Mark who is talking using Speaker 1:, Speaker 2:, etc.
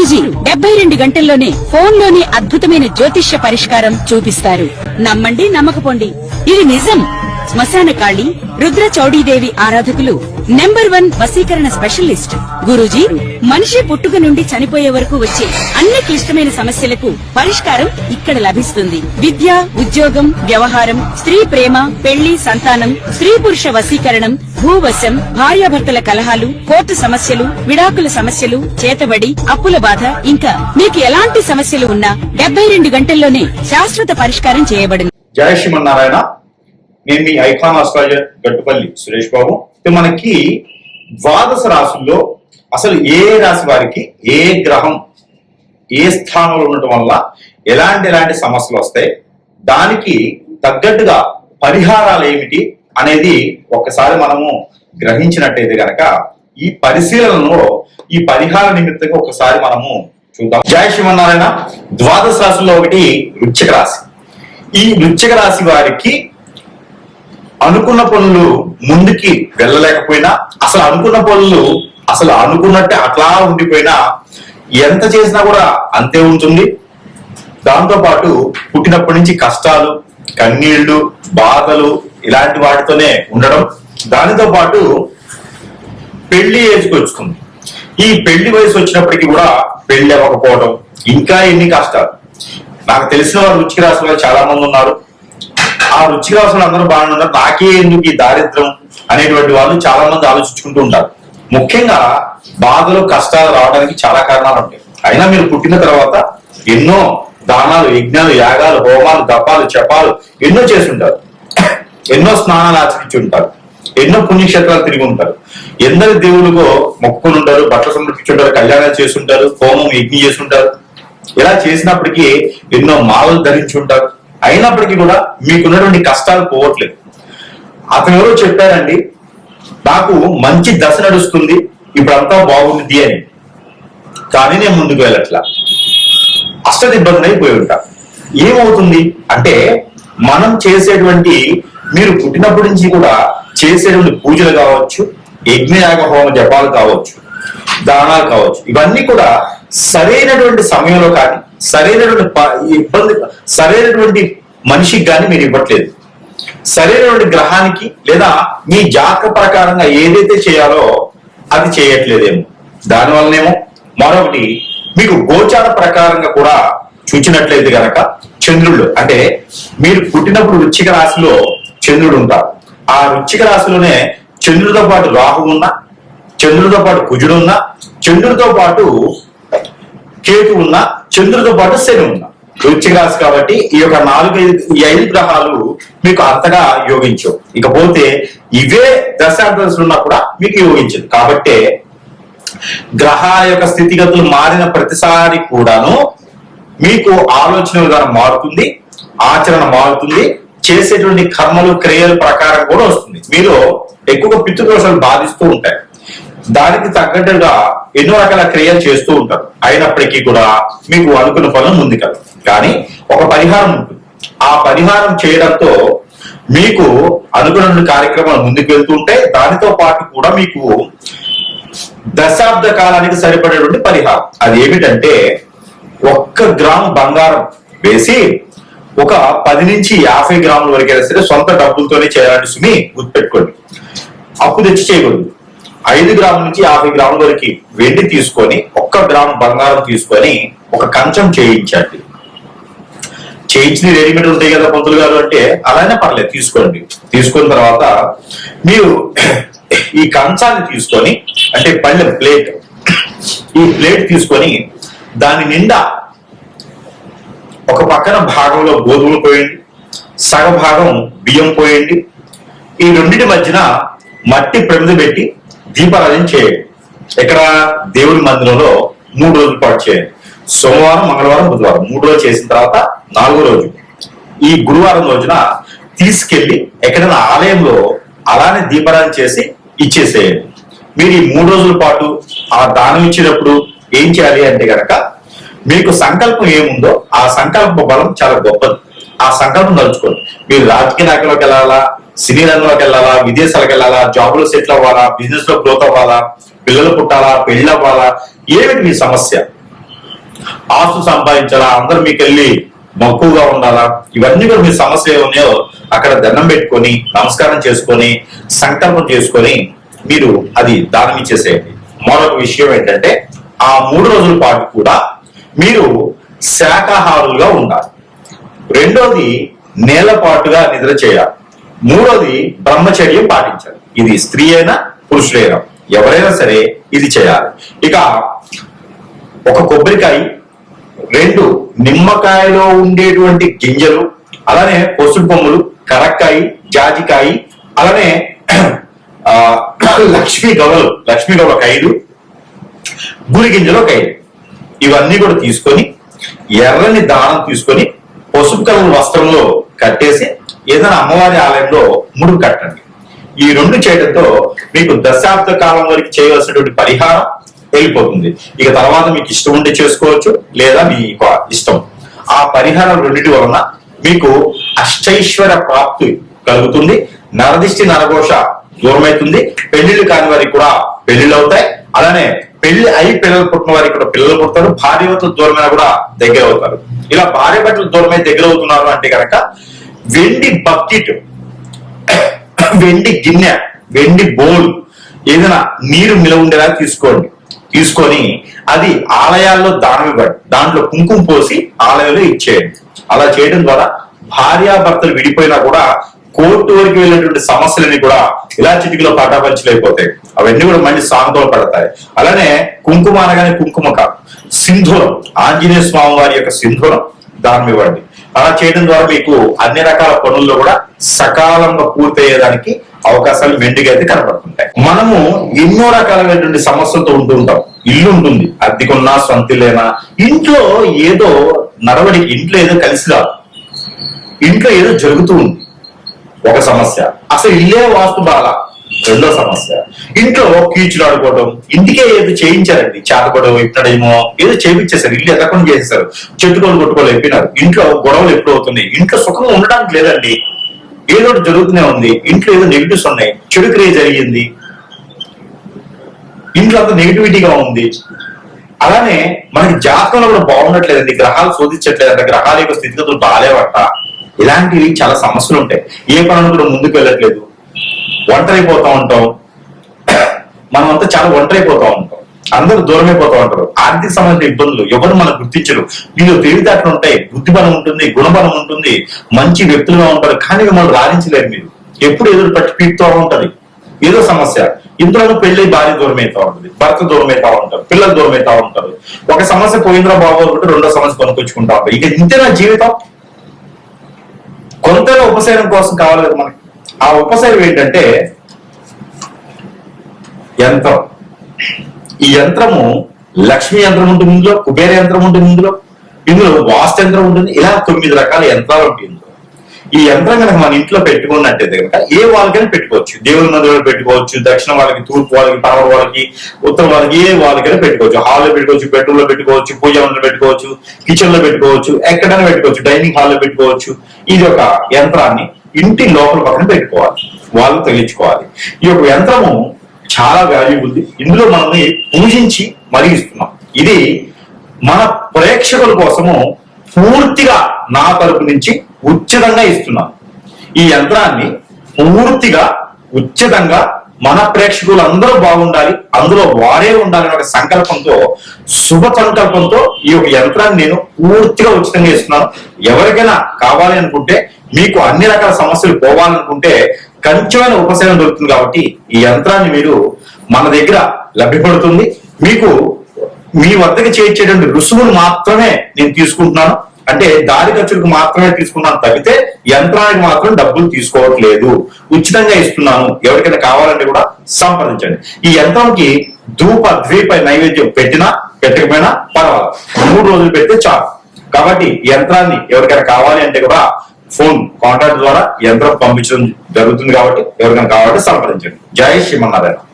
Speaker 1: గురూజీ 72 గంటల్లోనే ఫోన్ లోని అద్భుతమైన జ్యోతిష్య పరిష్కారం చూపిస్తారు. నమ్మండి, నమ్మకపోండి, ఇది నిజం. శ్మశాన కాళి రుద్ర చౌడీదేవి ఆరాధకులు నంబర్ 1 వశీకరణ స్పెషలిస్ట్. గురూజీ మనిషి పుట్టుక నుండి చనిపోయే వరకు వచ్చే అన్ని క్లిష్టమైన సమస్యలకు పరిష్కారం ఇక్కడ లభిస్తుంది. విద్య, ఉద్యోగం, వ్యవహారం, స్త్రీ ప్రేమ, పెళ్లి, సంతానం, స్త్రీ పురుష వశీకరణం, భూవశం, భార్యాభర్తల కలహాలు, కోర్టు సమస్యలు, విడాకుల సమస్యలు, చేతబడి, అప్పుల బాధ, ఇంకా మీకు ఎలాంటి సమస్యలు ఉన్నా 72 గంటల్లోనే శాశ్వత పరిష్కారం చేయబడింది.
Speaker 2: జయ శ్రీమన్నారాయణ. నేను మీ ఐకాన్ ఆస్ట్రాలజర్ గట్టుపల్లి సురేష్ బాబు. మనకి ద్వాదశ రాశుల్లో అసలు ఏ రాశి వారికి ఏ గ్రహం ఏ స్థానంలో ఉండటం వల్ల ఎలాంటి సమస్యలు వస్తాయి, దానికి తగ్గట్టుగా పరిహారాలు ఏమిటి అనేది ఒక్కసారి మనము గ్రహించినట్టయితే గనక ఈ పరిశీలనలో ఈ పరిహార నిమిత్తంగా ఒకసారి మనము చూద్దాం. జయ శ్రీమన్నారాయణ. ద్వాదశ రాశుల్లో ఒకటి వృశ్చిక రాశి. ఈ వృశ్చిక రాశి వారికి అనుకున్న పనులు ముందుకి వెళ్ళలేకపోయినా, అసలు అనుకున్న పనులు అసలు అనుకున్నట్టే అట్లా ఉండిపోయినా, ఎంత చేసినా కూడా అంతే ఉంటుంది. దాంతో పాటు పుట్టినప్పటి నుంచి కష్టాలు, కన్నీళ్లు, బాధలు ఇలాంటి వాటితోనే ఉండడం. దానితో పాటు పెళ్లి ఏజ్కి వచ్చుకుంది. ఈ పెళ్లి వయసు వచ్చినప్పటికీ కూడా పెళ్లి అవ్వకపోవడం, ఇంకా ఎన్ని కష్టాలు. నాకు తెలిసిన వారు వృశ్చిక రాశి వారు చాలా మంది ఉన్నారు. ఆ వృశ్చిక రాశులు అందరూ బాగానే ఉన్నారు, నాకే ఎందుకు ఈ దారిద్ర్యం అనేటువంటి వాళ్ళు చాలా మంది ఆలోచించుకుంటూ ఉంటారు. ముఖ్యంగా బాధలు, కష్టాలు రావడానికి చాలా కారణాలు ఉంటాయి. అయినా మీరు పుట్టిన తర్వాత ఎన్నో దానాలు, యజ్ఞాలు, యాగాలు, హోమాలు, దపాలు, జపాలు ఎన్నో చేసి ఉంటారు. ఎన్నో స్నానాలు ఆచరించి ఉంటారు. ఎన్నో పుణ్యక్షేత్రాలు తిరిగి ఉంటారు. ఎందరి దేవుళ్ళకో మొక్కుకుని ఉంటారు, బట్టలు సమర్పించుంటారు, కళ్యాణాలు చేస్తుంటారు, హోమం యజ్ఞం చేస్తుంటారు. ఇలా చేసినప్పటికీ ఎన్నో మాలలు ధరించి ఉంటారు. అయినప్పటికీ కూడా మీకున్నటువంటి కష్టాలు పోవట్లేదు. అతను ఎవరో చెప్పారండి, నాకు మంచి దశ నడుస్తుంది, ఇప్పుడంతా బాగుంది అని. కానీ నేను ముందుకు వెళ్ళట్లా, అష్టదిబ్బంది అయిపోయి ఉంటా. ఏమవుతుంది అంటే, మనం చేసేటువంటి, మీరు పుట్టినప్పటి నుంచి కూడా చేసేటువంటి పూజలు కావచ్చు, యజ్ఞయాగ హోమ జపాలు కావచ్చు, దానాలు కావచ్చు, ఇవన్నీ కూడా సరైనటువంటి సమయంలో కానీ, సరైనటువంటి మనిషికి కానీ మీరు ఇవ్వట్లేదు. సరైనటువంటి గ్రహానికి లేదా మీ జాతక ప్రకారంగా ఏదైతే చేయాలో అది చేయట్లేదేమో. దానివల్లనేమో మరొకటి, మీకు గోచార ప్రకారంగా కూడా చూచినట్లయితే గనక చంద్రుడు, అంటే మీరు పుట్టినప్పుడు వృశ్చిక రాశిలో చంద్రుడు ఉంటారు. ఆ వృశ్చిక రాశిలోనే చంద్రుడితో పాటు రాహు ఉన్నా, చంద్రుడితో పాటు కుజుడు ఉన్నా, చంద్రుడితో పాటు కేతు ఉన్నా, చంద్రుడితో పాటు శని ఉన్నా. వృశ్చిక రాశి కాబట్టి ఈ యొక్క 4-5 గ్రహాలు మీకు అంతగా యోగించవు. ఇకపోతే ఇవే దశాంతలు ఉన్నా కూడా మీకు యోగించదు. కాబట్టి గ్రహాల యొక్క స్థితిగతులు మారిన ప్రతిసారి కూడాను మీకు ఆలోచన విధానం మారుతుంది, ఆచరణ మారుతుంది, చేసేటువంటి కర్మలు, క్రియల ప్రకారం కూడా వస్తుంది. మీలో ఎక్కువగా పితృదోషాలు బాధిస్తూ ఉంటాయి. దానికి తగ్గట్టుగా ఎన్నో రకాల క్రియలు చేస్తూ ఉంటారు. అయినప్పటికీ కూడా మీకు అనుకున్న పనులు ముందుకెళ్ళదు. కానీ ఒక పరిహారం ఉంటుంది. ఆ పరిహారం చేయడంతో మీకు అనుకున్న కార్యక్రమాలు ముందుకు వెళ్తుంటే, దానితో పాటు కూడా మీకు దశాబ్ద కాలానికి సరిపడేటువంటి పరిహారం. అది ఏమిటంటే, 1 గ్రాము బంగారం వేసి ఒక 10 నుంచి 50 గ్రాముల వరకు సరే సొంత డబ్బులతోనే చేయాలని సుమి గుర్తుపెట్టుకోండి. అప్పు తెచ్చి చేయకూడదు. 5 గ్రాముల నుంచి 50 గ్రాముల వరకు వెండి తీసుకొని 1 గ్రాము బంగారం తీసుకొని ఒక కంచం చేయించండి. చేయించిన రెడీమేడ్ ఉంటాయి కదా పంతులు గారు అంటే, అలానే పర్లేదు, తీసుకోండి. తీసుకున్న తర్వాత మీరు ఈ కంచాన్ని తీసుకొని, అంటే పళ్ళెం ప్లేట్, ఈ ప్లేట్ తీసుకొని దాని నిండా ఒక పక్కన భాగంలో గోధుమలు పోయండి, సగ భాగం బియ్యం పోయండి. ఈ రెండింటి మధ్యన మట్టి ప్రమిద పెట్టి దీపారాధన చేయండి. ఇక్కడ దేవుడి మందిరంలో 3 రోజుల పాటు చేయండి. సోమవారం, మంగళవారం, బుధవారం 3 రోజులు చేసిన తర్వాత 4వ రోజు ఈ గురువారం రోజున తీసుకెళ్లి ఎక్కడైనా ఆలయంలో అలానే దీపారాధన చేసి ఇచ్చేసేయండి. మీరు ఈ 3 రోజుల పాటు ఆ దానం ఇచ్చినప్పుడు ఏం చేయాలి అంటే గనక, మీకు సంకల్పం ఏముందో ఆ సంకల్ప బలం చాలా గొప్పది. ఆ సంకల్పం నడుచుకోండి. మీరు రాజకీయ నాయకులకు వెళ్ళాలా, సినీ రంగంలోకి వెళ్ళాలా, విదేశాలకు వెళ్ళాలా, జాబ్ లో సెటిల్ అవ్వాలా, బిజినెస్ లో గ్రోత్ అవ్వాలా, పిల్లలు పుట్టాలా, పెళ్లి అవ్వాలా, ఏమిటి మీ సమస్య? ఆస్తు సంపాదించాలా, అందరు మీకు వెళ్ళి మక్కువగా ఉండాలా, ఇవన్నీ కూడా మీ సమస్య ఏమన్నాయో అక్కడ దండం పెట్టుకొని నమస్కారం చేసుకొని సంకల్పం చేసుకొని మీరు అది దానం ఇచ్చేసేయండి. మరొక విషయం ఏంటంటే ఆ 3 రోజుల పాటు కూడా మీరు శాకాహారులుగా ఉండాలి. రెండోది నేల పాటుగా నిద్ర చేయాలి. మూడోది బ్రహ్మచర్యం పాటించాలి. ఇది స్త్రీ అయినా పురుషులైనా ఎవరైనా సరే ఇది చేయాలి. ఇక ఒక కొబ్బరికాయ, 2 నిమ్మకాయలో ఉండేటువంటి గింజలు, అలానే పసుపు కొమ్ములు, కరక్కాయ, జాజికాయ, అలానే లక్ష్మీ గవలు ఒక 5, గురి గింజలు ఒక 5, ఇవన్నీ కూడా తీసుకొని ఎర్రని దానం తీసుకొని పసుపు కలర్ వస్త్రంలో కట్టేసి ఏదైనా అమ్మవారి ఆలయంలో ముడుపు కట్టండి. ఈ 2 చేయడంతో మీకు దశాబ్ద కాలం వరకు చేయవలసినటువంటి పరిహారం వెళ్ళిపోతుంది. ఇక తర్వాత మీకు ఇష్టం ఉంటే చేసుకోవచ్చు, లేదా మీ ఇష్టం. ఆ పరిహారం 2 వలన మీకు అష్టైశ్వర్య ప్రాప్తి కలుగుతుంది, నరదిష్టి నరఘోష దూరమవుతుంది, పెళ్లిళ్ళు కాని వారికి కూడా పెళ్లిళ్ళు అవుతాయి, అలానే పెళ్లి అయి పిల్లలు పుట్టిన వారికి కూడా పిల్లలు పుడతారు, భార్య భర్తలు దూరమైన కూడా దగ్గర అవుతారు. ఇలా భార్య భర్తలు దూరమై దగ్గర అవుతున్నారు అంటే కనుక వెండి బకెట్, వెండి గిన్నె, వెండి బౌల్, ఏదైనా నీరు నిలవ ఉండేలా తీసుకొని అది ఆలయాల్లో దానం ఇవ్వండి. దాంట్లో కుంకుమ పోసి ఆలయంలో ఇచ్చేయండి. అలా చేయడం ద్వారా భార్యాభర్తలు విడిపోయినా కూడా కోర్టు వరకు వెళ్ళినటువంటి సమస్యలని కూడా ఇలా చిటికలో పటాపంచలైపోతాయి. అవన్నీ కూడా మళ్ళీ సానుకూల పడతాయి. అలానే కుంకుమ అనగానే కుంకుమ కాదు, సింధూరం, ఆంజనేయ స్వామి వారి యొక్క సింధూరం దానం ఇవ్వండి. అలా చేయడం ద్వారా మీకు అన్ని రకాల పనుల్లో కూడా సకాలంగా పూర్తయ్యేదానికి అవకాశాలు మెండుగా అయితే కనపడుతుంటాయి. మనము ఎన్నో రకాలైనటువంటి సమస్యలతో ఉంటూ ఉంటాం. ఇల్లు ఉంటుంది, అద్దెకున్నా సొంతిల్లేనా, ఇంట్లో ఏదో నడవడికి, ఇంట్లో ఏదో కలిసి రాదు, ఇంట్లో ఏదో జరుగుతూ ఉంది, ఒక సమస్య. అసలు ఇల్లే వాస్తు బాల, రెండో సమస్య. ఇంట్లో కీచులు ఆడుకోవడం, ఇంటికే ఏదో చేయించారండి, చేతపడవు ఇట్టడేమో ఏదో చేయించేశారు, ఇల్లు ఎదకుండా చేసేసారు, చెట్టుకోలు కొట్టుకోలు అయిపోయినారు, ఇంట్లో గొడవలు ఎప్పుడు అవుతున్నాయి, ఇంట్లో సుఖంగా ఉండడానికి లేదండి, ఏదో జరుగుతూనే ఉంది, ఇంట్లో ఏదో నెగిటివ్స్ ఉన్నాయి, చెడు క్రియ జరిగింది, ఇంట్లో అంత నెగిటివిటీగా ఉంది. అలానే మనకి జాతకంలో కూడా బాగుండట్లేదండి, గ్రహాలు శోధించట్లేదంట, గ్రహాల యొక్క స్థితిగతులు బాగాలేవట, ఇలాంటివి చాలా సమస్యలు ఉంటాయి. ఏ పనులు కూడా ముందుకు వెళ్ళట్లేదు, ఒంటరైపోతా ఉంటాం, మనం అంతా చాలా ఒంటరైపోతా ఉంటాం, అందరూ దూరమైపోతా ఉంటారు. ఆర్థిక సంబంధించిన ఇబ్బందులు, ఎవరు మనకు గుర్తించరు. వీళ్ళు తెలివితేటలు ఉంటాయి, బుద్ధిబలం ఉంటుంది, గుణబలం ఉంటుంది, మంచి వ్యక్తులుగా ఉంటారు, కానీ మిమ్మల్ని రాణించలేరు. మీరు ఎప్పుడు ఎదురు పట్టి పీడుతూ ఉంటది ఏదో సమస్య. ఇంట్లో పెళ్లి భార్య దూరం అవుతా ఉంటుంది, భర్త దూరం అవుతా ఉంటారు, పిల్లలు దూరం అవుతా ఉంటారు. ఒక సమస్య పోయిందిరా బాబు అనుకుంటే రెండో సమస్య కొనుక్కొచ్చుకుంటా ఉంటారు. ఇక ఇంతేనా జీవితం? కొంతగా ఉపశమనం కోసం కావాలి కదా మనకి. ఆ ఉపశమనం ఏంటంటే యంత్రం. ఈ యంత్రము లక్ష్మీ యంత్రం ఉంటుంది ఇందులో, కుబేర యంత్రం ఉంటుంది ఇందులో వాస్తు యంత్రం ఉంటుంది. ఇలా 9 రకాల యంత్రాలు ఉంటాయి ఇందులో. ఈ యంత్రం కనుక మన ఇంట్లో పెట్టుకున్నట్టయితే కనుక ఏ వాళ్ళకైనా పెట్టుకోవచ్చు. దేవుని మందిరంలో పెట్టుకోవచ్చు, దక్షిణ వాళ్ళకి, తూర్పు వాళ్ళకి, పడమర వాళ్ళకి, ఉత్తరం వాళ్ళకి, ఏ వాళ్ళకైనా పెట్టుకోవచ్చు. హాల్లో పెట్టుకోవచ్చు, బెడ్రూమ్ లో పెట్టుకోవచ్చు, పూజా మందిరంలో పెట్టుకోవచ్చు, కిచెన్ లో పెట్టుకోవచ్చు, ఎక్కడైనా పెట్టుకోవచ్చు, డైనింగ్ హాల్లో పెట్టుకోవచ్చు. ఇది ఒక యంత్రాన్ని ఇంటి లోపల పక్కన పెట్టుకోవాలి, వాళ్ళు తగిలించుకోవాలి. ఈ యొక్క యంత్రము చాలా వాల్యూబుల్. ఇందులో మనల్ని పూజించి మరీ ఇస్తున్నాం. ఇది మన ప్రేక్షకుల కోసము పూర్తిగా నా తరపు నుంచి ఉచితంగా ఇస్తున్నాం. ఈ యంత్రాన్ని పూర్తిగా ఉచితంగా మన ప్రేక్షకులందరూ బాగుండాలి, అందులో వారే ఉండాలని ఒక సంకల్పంతో, శుభ సంకల్పంతో ఈ యొక్క యంత్రాన్ని నేను పూర్తిగా ఉచితంగా ఇస్తున్నాను. ఎవరికైనా కావాలి అనుకుంటే, మీకు అన్ని రకాల సమస్యలు పోవాలనుకుంటే కొంచెమైన ఉపశమనం దొరుకుతుంది. కాబట్టి ఈ యంత్రాన్ని మీరు మన దగ్గర లభ్యపడుతుంది. మీకు మీ వద్దకు చేర్చేటువంటి రుసుములు మాత్రమే నేను తీసుకుంటున్నాను, అంటే దారి ఖర్చులకు మాత్రమే తీసుకున్నాను తప్పితే యంత్రానికి మాత్రం డబ్బులు తీసుకోవట్లేదు, ఉచితంగా ఇస్తున్నాను. ఎవరికైనా కావాలంటే కూడా సంప్రదించండి. ఈ యంత్రంకి ధూప ద్వీప నైవేద్యం పెట్టినా పెట్టకపోయినా పర్వాలేదు, 3 రోజులు పెడితే చాలు. కాబట్టి యంత్రాన్ని ఎవరికైనా కావాలి అంటే కూడా ఫోన్ కాంటాక్ట్ ద్వారా యంత్రం పంపించడం జరుగుతుంది. కాబట్టి ఎవరికైనా కావాలంటే సంప్రదించండి. జై శ్రీమన్నారాయణ.